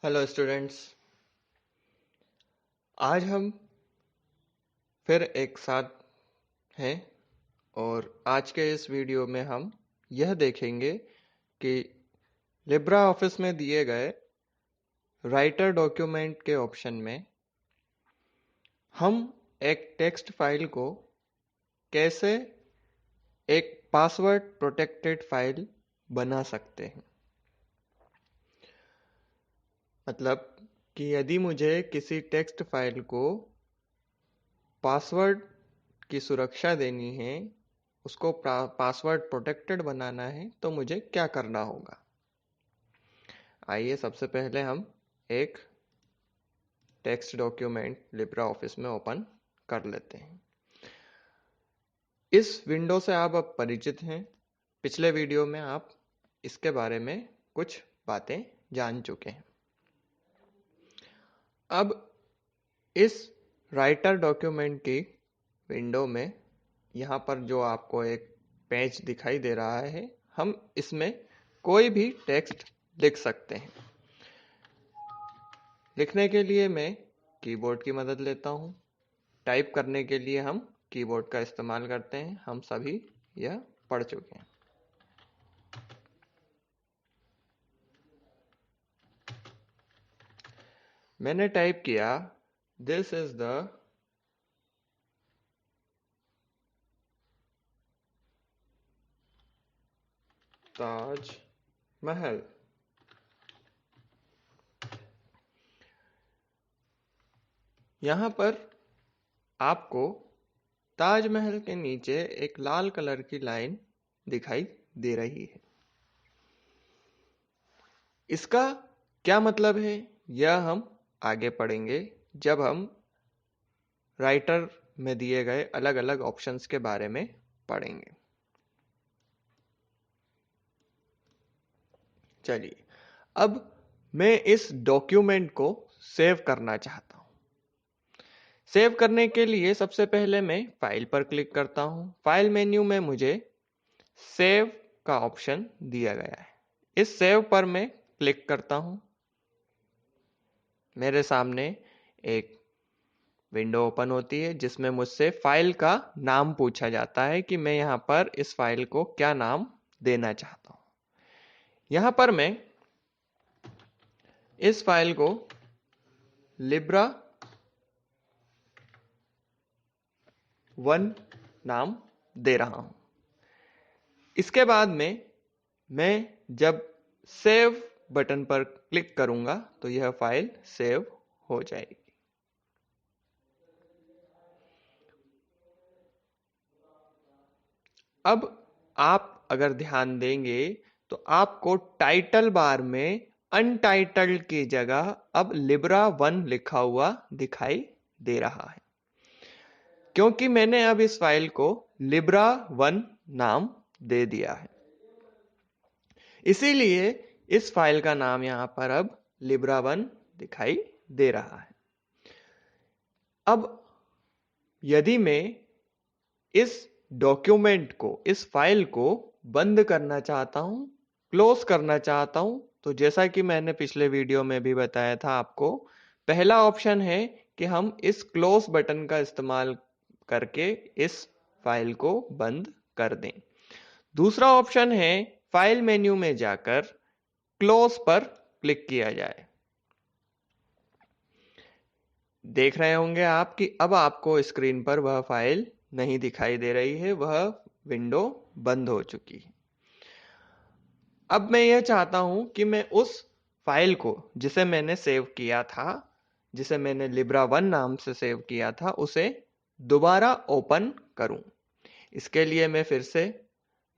Hello students. आज हम फिर एक साथ हैं और आज के इस वीडियो में हम यह देखेंगे कि लिब्रा ऑफिस में दिए गए राइटर डॉक्यूमेंट के ऑप्शन में हम एक टेक्स्ट फाइल को कैसे एक पासवर्ड प्रोटेक्टेड फाइल बना सकते हैं। मतलब कि यदि मुझे किसी टेक्स्ट फाइल को पासवर्ड की सुरक्षा देनी है, उसको पासवर्ड प्रोटेक्टेड बनाना है, तो मुझे क्या करना होगा। आइए सबसे पहले हम एक टेक्स्ट डॉक्यूमेंट लिब्रा ऑफिस में ओपन कर लेते हैं। इस विंडो से आप अब परिचित हैं। पिछले वीडियो में आप इसके बारे में कुछ बातें जान चुके हैं। अब इस राइटर डॉक्यूमेंट की विंडो में यहाँ पर जो आपको एक पेज दिखाई दे रहा है, हम इसमें कोई भी टेक्स्ट लिख सकते हैं। लिखने के लिए मैं कीबोर्ड की मदद लेता हूँ। टाइप करने के लिए हम कीबोर्ड का इस्तेमाल करते हैं। हम सभी यह पढ़ चुके हैं। मैंने टाइप किया, this is the Taj Mahal. यहाँ पर आपको ताजमहल के नीचे एक लाल कलर की लाइन दिखाई दे रही है। इसका क्या मतलब है, यह हम आगे पढ़ेंगे जब हम राइटर में दिए गए अलग अलग ऑप्शंस के बारे में पढ़ेंगे। चलिए, अब मैं इस डॉक्यूमेंट को सेव करना चाहता हूं। सेव करने के लिए सबसे पहले मैं फाइल पर क्लिक करता हूं। फाइल मेन्यू में मुझे सेव का ऑप्शन दिया गया है। इस सेव पर मैं क्लिक करता हूं। मेरे सामने एक विंडो ओपन होती है जिसमें मुझसे फाइल का नाम पूछा जाता है कि मैं यहाँ पर इस फाइल को क्या नाम देना चाहता हूँ। यहाँ पर मैं इस फाइल को लिब्रा 1 नाम दे रहा हूँ। इसके बाद में मैं जब सेव बटन पर क्लिक करूंगा तो यह फाइल सेव हो जाएगी। अब आप अगर ध्यान देंगे तो आपको टाइटल बार में अनटाइटल्ड की जगह अब लिब्रा 1 लिखा हुआ दिखाई दे रहा है, क्योंकि मैंने अब इस फाइल को लिब्रा 1 नाम दे दिया है। इसीलिए इस फाइल का नाम यहां पर अब लिब्रा 1 दिखाई दे रहा है। अब यदि मैं इस डॉक्यूमेंट को, इस फाइल को बंद करना चाहता हूं, क्लोज करना चाहता हूं, तो जैसा कि मैंने पिछले वीडियो में भी बताया था आपको, पहला ऑप्शन है कि हम इस क्लोज बटन का इस्तेमाल करके इस फाइल को बंद कर दें। दूसरा ऑप्शन है फाइल मेन्यू में जाकर क्लोज पर क्लिक किया जाए। देख रहे होंगे आप कि अब आपको स्क्रीन पर वह फाइल नहीं दिखाई दे रही है, वह विंडो बंद हो चुकी है। अब मैं यह चाहता हूं कि मैं उस फाइल को जिसे मैंने सेव किया था, जिसे मैंने लिब्रा 1 नाम से सेव किया था, उसे दोबारा ओपन करूं। इसके लिए मैं फिर से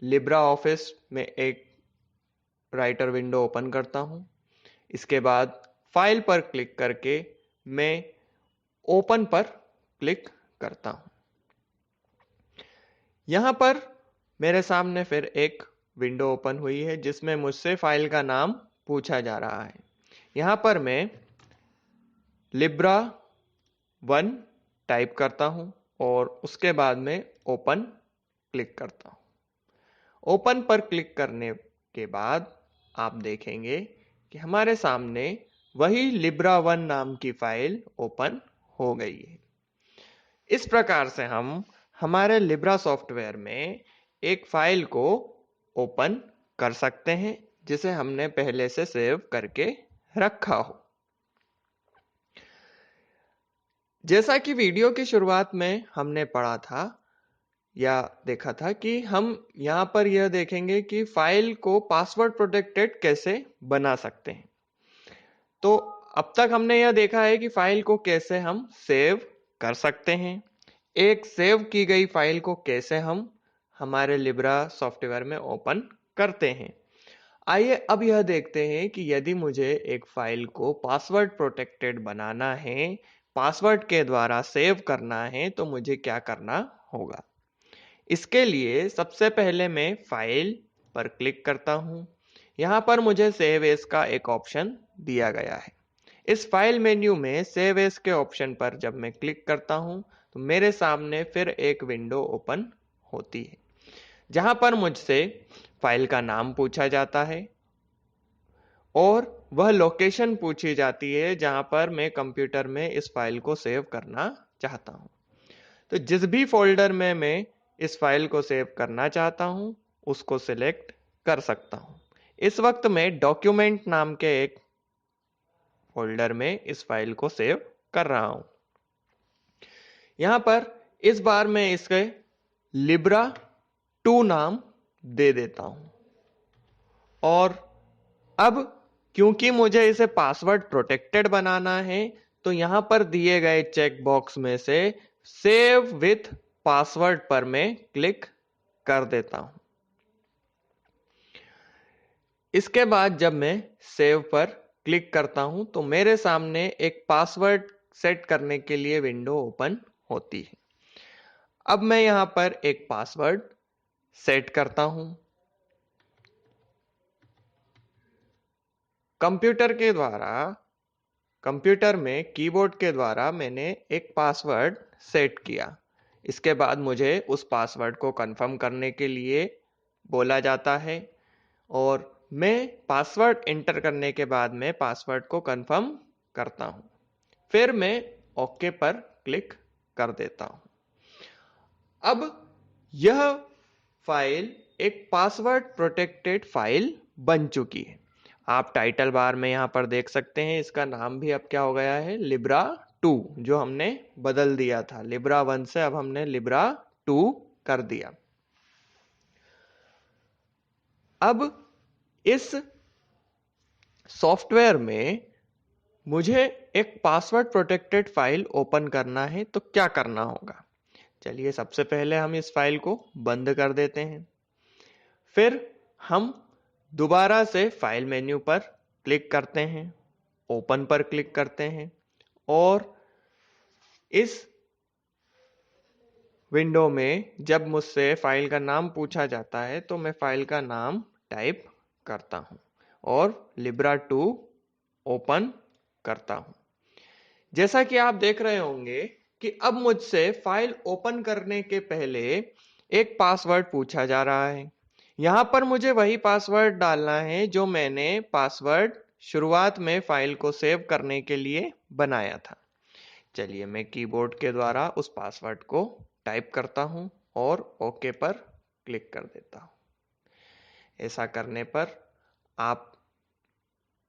लिब्रा ऑफिस में एक राइटर विंडो ओपन करता हूं। इसके बाद फाइल पर क्लिक करके मैं ओपन पर क्लिक करता हूं। यहां पर मेरे सामने फिर एक विंडो ओपन हुई है जिसमें मुझसे फाइल का नाम पूछा जा रहा है। यहां पर मैं लिब्रा 1 टाइप करता हूं और उसके बाद में ओपन क्लिक करता हूं। ओपन पर क्लिक करने के बाद आप देखेंगे कि हमारे सामने वही libra1 नाम की फाइल ओपन हो गई है। इस प्रकार से हम हमारे लिब्रा सॉफ्टवेयर में एक फाइल को ओपन कर सकते हैं जिसे हमने पहले से सेव करके रखा हो। जैसा कि वीडियो की शुरुआत में हमने पढ़ा था या देखा था कि हम यहाँ पर यह देखेंगे कि फाइल को पासवर्ड प्रोटेक्टेड कैसे बना सकते हैं। तो अब तक हमने यह देखा है कि फाइल को कैसे हम सेव कर सकते हैं। एक सेव की गई फाइल को कैसे हम हमारे लिब्रा सॉफ्टवेयर में ओपन करते हैं। आइए अब यह देखते हैं कि यदि मुझे एक फाइल को पासवर्ड प्रोटेक्टेड बनाना है, पासवर्ड के द्वारा सेव करना है, तो मुझे क्या करना होगा। इसके लिए सबसे पहले मैं फाइल पर क्लिक करता हूं। यहां पर मुझे सेव एज का एक ऑप्शन दिया गया है। इस फाइल मेन्यू में सेव एज के ऑप्शन पर जब मैं क्लिक करता हूं तो मेरे सामने फिर एक विंडो ओपन होती है जहां पर मुझसे फाइल का नाम पूछा जाता है और वह लोकेशन पूछी जाती है जहां पर मैं कंप्यूटर में इस फाइल को सेव करना चाहता हूं। तो जिस भी फोल्डर में मैं इस फाइल को सेव करना चाहता हूं उसको सिलेक्ट कर सकता हूं। इस वक्त मैं डॉक्यूमेंट नाम के एक फोल्डर में इस फाइल को सेव कर रहा हूं। यहां पर इस बार मैं इसके libra2 नाम दे देता हूं और अब क्योंकि मुझे इसे पासवर्ड प्रोटेक्टेड बनाना है तो यहां पर दिए गए चेक बॉक्स में से सेव विथ पासवर्ड पर मैं क्लिक कर देता हूं। इसके बाद जब मैं सेव पर क्लिक करता हूं तो मेरे सामने एक पासवर्ड सेट करने के लिए विंडो ओपन होती है। अब मैं यहां पर एक पासवर्ड सेट करता हूं। कंप्यूटर में कीबोर्ड के द्वारा मैंने एक पासवर्ड सेट किया। इसके बाद मुझे उस पासवर्ड को कंफर्म करने के लिए बोला जाता है और मैं पासवर्ड एंटर करने के बाद में पासवर्ड को कंफर्म करता हूं। फिर मैं ओके पर क्लिक कर देता हूं। अब यह फाइल एक पासवर्ड प्रोटेक्टेड फाइल बन चुकी है। आप टाइटल बार में यहां पर देख सकते हैं इसका नाम भी अब क्या हो गया है, libra2, जो हमने बदल दिया था। libra1 से अब हमने libra2 कर दिया। अब इस सॉफ्टवेयर में मुझे एक पासवर्ड प्रोटेक्टेड फाइल ओपन करना है तो क्या करना होगा। चलिए सबसे पहले हम इस फाइल को बंद कर देते हैं। फिर हम दोबारा से फाइल मेन्यू पर क्लिक करते हैं, ओपन पर क्लिक करते हैं और इस विंडो में जब मुझसे फाइल का नाम पूछा जाता है तो मैं फाइल का नाम टाइप करता हूं और libra2 ओपन करता हूं। जैसा कि आप देख रहे होंगे कि अब मुझसे फाइल ओपन करने के पहले एक पासवर्ड पूछा जा रहा है। यहां पर मुझे वही पासवर्ड डालना है जो मैंने पासवर्ड शुरुआत में फाइल को सेव करने के लिए बनाया था। चलिए मैं कीबोर्ड के द्वारा उस पासवर्ड को टाइप करता हूं और ओके पर क्लिक कर देता हूं। ऐसा करने पर आप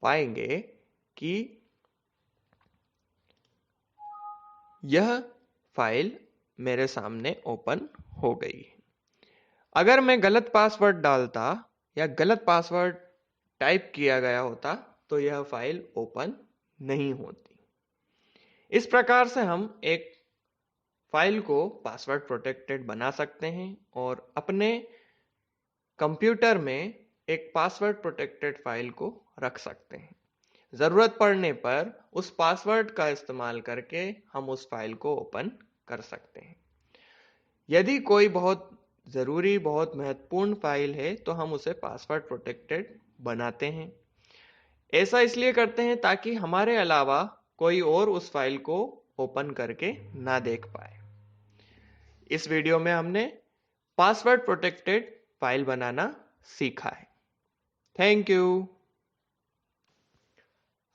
पाएंगे कि यह फाइल मेरे सामने ओपन हो गई। अगर मैं गलत पासवर्ड डालता या गलत पासवर्ड टाइप किया गया होता तो यह फाइल ओपन नहीं होती। इस प्रकार से हम एक फाइल को पासवर्ड प्रोटेक्टेड बना सकते हैं और अपने कंप्यूटर में एक पासवर्ड प्रोटेक्टेड फाइल को रख सकते हैं। जरूरत पड़ने पर उस पासवर्ड का इस्तेमाल करके हम उस फाइल को ओपन कर सकते हैं। यदि कोई बहुत जरूरी, बहुत महत्वपूर्ण फाइल है तो हम उसे पासवर्ड प्रोटेक्टेड बनाते हैं। ऐसा इसलिए करते हैं ताकि हमारे अलावा कोई और उस फाइल को ओपन करके ना देख पाए। इस वीडियो में हमने पासवर्ड प्रोटेक्टेड फाइल बनाना सीखा है। Thank you.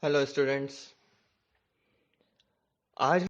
हेलो स्टूडेंट्स, आज